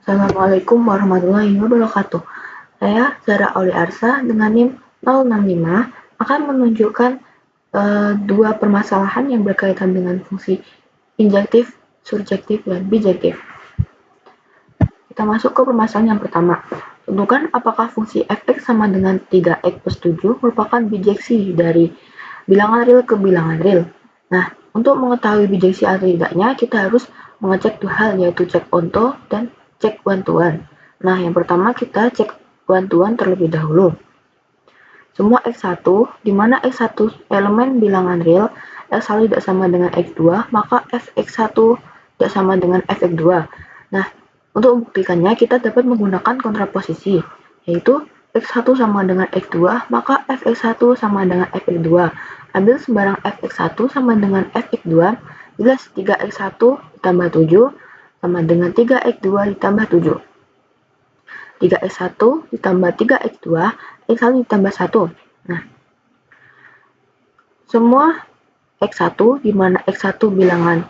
Assalamualaikum warahmatullahi wabarakatuh. Saya Zara Auli Arsa dengan NIM 065 akan menunjukkan dua permasalahan yang berkaitan dengan fungsi injektif, surjektif, dan bijektif. Kita masuk ke permasalahan yang pertama. Tentukan apakah fungsi fx sama dengan 3x plus 7 merupakan bijeksi dari bilangan real ke bilangan real. Nah, untuk mengetahui bijeksi atau tidaknya, kita harus mengecek dua hal, yaitu cek onto dan cek one-to-one. Nah, yang pertama kita cek one-to-one terlebih dahulu. Semua x1, di mana x1 elemen bilangan real, x1 tidak sama dengan x2, maka fx1 tidak sama dengan fx2. Nah, untuk membuktikannya, kita dapat menggunakan kontraposisi, yaitu x1 sama dengan x2, maka fx1 sama dengan fx2. Ambil sembarang fx1 sama dengan fx2, jelas 3x1 ditambah 7 sama dengan 3x2 ditambah 7. 3x1 ditambah 3x2, x1 ditambah 1. Nah, semua x1 di mana x1 bilangan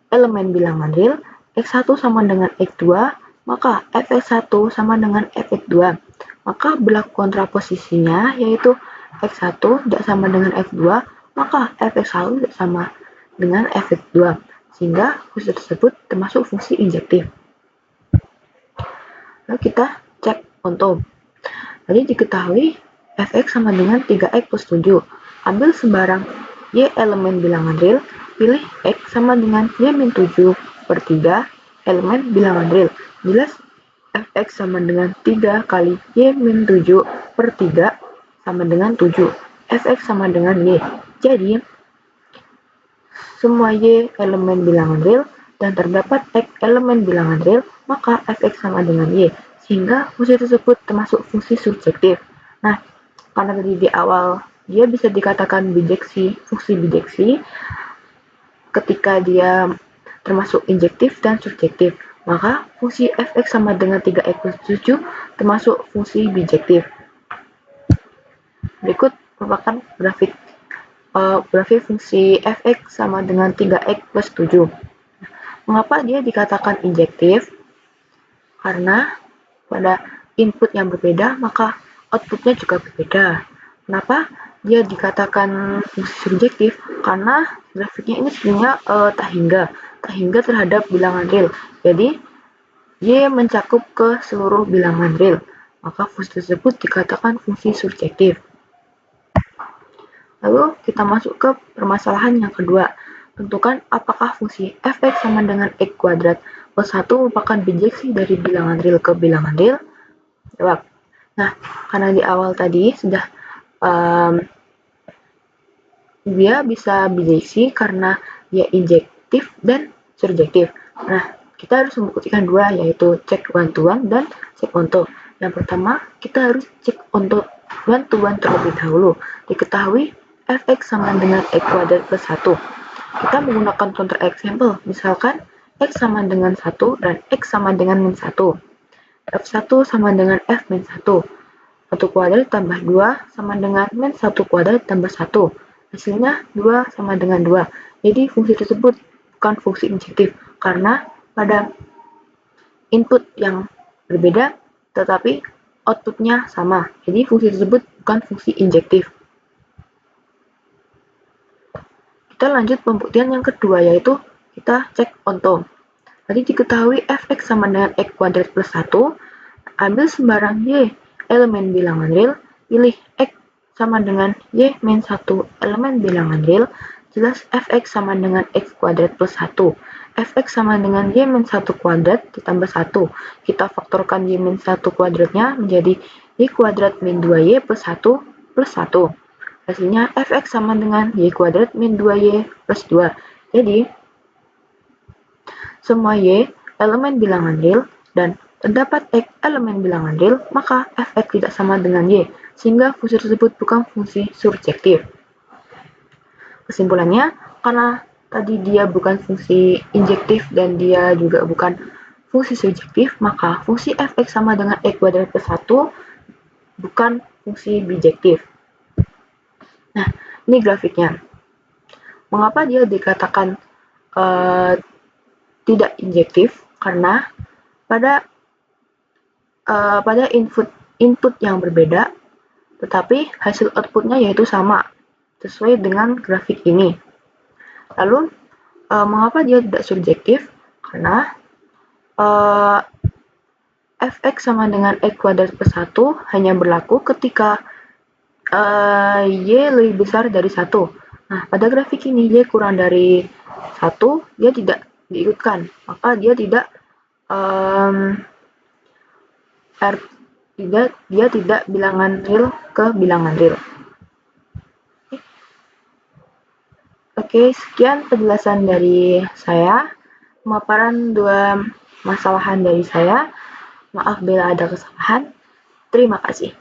elemen bilangan real, x1 sama dengan x2, maka fx1 sama dengan fx2. Maka berlaku kontraposisinya, yaitu x1 tidak sama dengan x2, maka fx1 tidak sama dengan fx2. Sehingga fungsi tersebut termasuk fungsi injektif. Lalu kita cek onto. Tadi diketahui fx sama dengan 3x plus 7. Ambil sembarang y elemen bilangan real, pilih x sama dengan y min 7 per 3 elemen bilangan real. Jelas fx sama dengan 3 kali y min 7 per 3 sama dengan 7. Fx sama dengan y. Jadi, semua y elemen bilangan real dan terdapat x elemen bilangan real, maka fx sama dengan y. Sehingga fungsi tersebut termasuk fungsi surjektif. Nah, karena tadi di awal dia bisa dikatakan bijeksi, fungsi bijeksi ketika dia termasuk injektif dan surjektif. Maka fungsi fx sama dengan 3x plus 7 termasuk fungsi bijektif. Berikut merupakan grafik fungsi fx sama dengan 3x plus 7. Mengapa dia dikatakan injektif? Karena pada input yang berbeda, maka outputnya juga berbeda. Kenapa dia dikatakan fungsi surjektif? Karena grafiknya ini sebenarnya tak hingga terhadap bilangan real. Jadi, Y mencakup ke seluruh bilangan real. Maka fungsi tersebut dikatakan fungsi surjektif. Lalu kita masuk ke permasalahan yang kedua. Tentukan apakah fungsi fx sama dengan x kuadrat plus 1 merupakan bijeksi dari bilangan real ke bilangan real? Jawab. Nah, karena di awal tadi sudah dia bisa bijeksi karena dia injektif dan surjektif. Nah, kita harus membuktikan dua, yaitu cek one-to-one dan cek onto. Yang pertama, kita harus cek onto one-to-one terlebih dahulu. Diketahui fx sama dengan x kuadrat plus 1. Kita menggunakan counter example, misalkan x sama dengan 1 dan x sama dengan min 1. F1 sama dengan f min 1. 1 kuadrat tambah 2 sama dengan min 1 kuadrat tambah 1. Hasilnya 2 sama dengan 2. Jadi fungsi tersebut bukan fungsi injektif, karena pada input yang berbeda, tetapi outputnya sama. Jadi fungsi tersebut bukan fungsi injektif. Kita lanjut pembuktian yang kedua, yaitu kita cek onto. Tadi diketahui fx sama dengan x kuadrat plus 1. Ambil sembarang y elemen bilangan real, pilih x sama dengan y min 1 elemen bilangan real. Jelas fx sama dengan x kuadrat plus 1. Fx sama dengan y min 1 kuadrat ditambah 1. Kita faktorkan y min 1 kuadratnya menjadi y kuadrat min 2y plus 1 plus 1. Hasilnya fx sama dengan y kuadrat min 2y plus 2. Jadi, semua y elemen bilangan real dan terdapat x elemen bilangan real, maka fx tidak sama dengan y, sehingga fungsi tersebut bukan fungsi surjektif. Kesimpulannya, karena tadi dia bukan fungsi injektif dan dia juga bukan fungsi surjektif, maka fungsi fx sama dengan x kuadrat plus 1 bukan fungsi bijektif. Nah, ini grafiknya. Mengapa dia dikatakan tidak injektif? Karena pada pada input yang berbeda, tetapi hasil outputnya yaitu sama, sesuai dengan grafik ini. Lalu, mengapa dia tidak surjektif? Karena fx sama dengan x kuadrat per 1 hanya berlaku ketika y lebih besar dari 1. Nah, pada grafik ini y kurang dari 1, dia tidak diikutkan, maka dia tidak dia tidak bilangan real ke bilangan real. Oke, sekian penjelasan dari saya, pemaparan dua masalahan dari saya. Maaf bila ada kesalahan. Terima kasih.